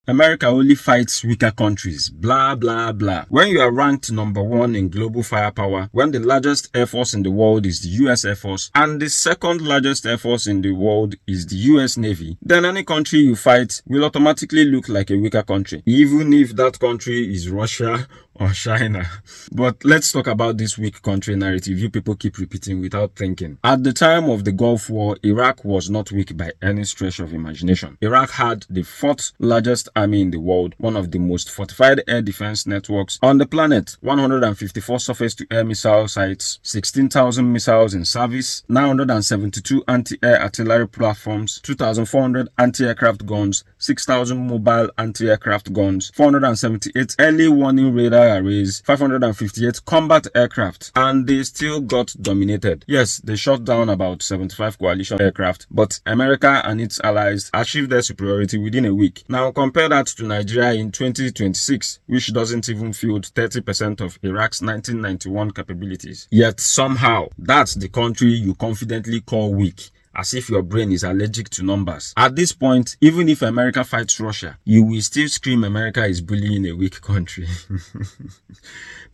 America only fights weaker countries, blah blah blah. When you are ranked number 1 in global firepower, when the largest air force in the world is the US Air Force, and the second largest air force in the world is the US Navy, then any country you fight will automatically look like a weaker country, even if that country is Russia or China. But let's talk about this weak country narrative you people keep repeating without thinking. At the time of the Gulf War, Iraq was not weak by any stretch of imagination. Iraq had the 4th largest army in the world, one of the most fortified air defense networks on the planet, 154 surface-to-air missile sites, 16,000 missiles in service, 972 anti-air artillery platforms, 2,400 anti-aircraft guns, 6,000 mobile anti-aircraft guns, 478 early warning radar arrays, 558 combat aircraft, and they still got dominated. Yes, they shot down about 75 coalition aircraft, but America and its allies achieved their superiority within a week. Now compare that to Nigeria in 2026, which doesn't even field 30% of Iraq's 1991 capabilities. Yet somehow, that's the country you confidently call weak, as if your brain is allergic to numbers. At this point, even if America fights Russia, you will still scream America is bullying a weak country.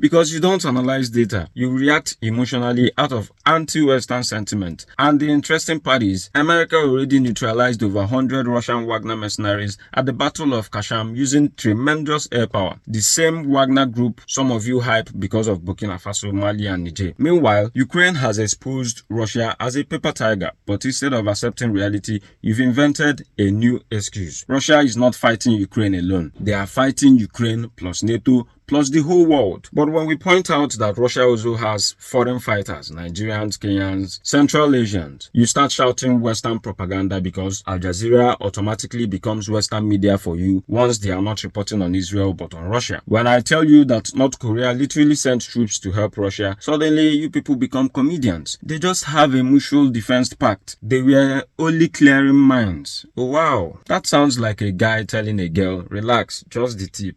Because you don't analyze data, you react emotionally out of anti-Western sentiment. And the interesting part is, America already neutralized over 100 Russian Wagner mercenaries at the Battle of Kasham using tremendous air power. The same Wagner group some of you hype because of Burkina Faso, Mali and Niger. Meanwhile, Ukraine has exposed Russia as a paper tiger, but instead of accepting reality, you've invented a new excuse. Russia is not fighting Ukraine alone. They are fighting Ukraine plus NATO plus the whole world. But when we point out that Russia also has foreign fighters, Nigerians, Kenyans, Central Asians, you start shouting Western propaganda because Al Jazeera automatically becomes Western media for you once they are not reporting on Israel but on Russia. When I tell you that North Korea literally sent troops to help Russia, suddenly you people become comedians. They just have a mutual defense pact. They were only clearing minds. Oh wow, that sounds like a guy telling a girl, relax, just the tip.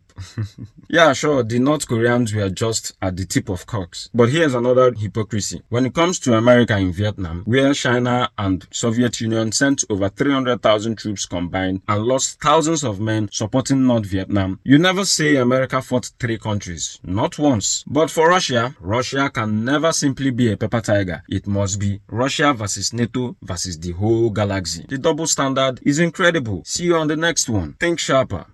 Yeah, sure, the North Koreans were just at the tip of cocks. But here's another hypocrisy. When it comes to America in Vietnam, where China and Soviet Union sent over 300,000 troops combined and lost thousands of men supporting North Vietnam, you never say America fought 3 countries. Not once. But for Russia, Russia can never simply be a paper tiger. It must be Russia versus NATO versus the whole galaxy. The double standard is incredible. See you on the next one. Think sharper.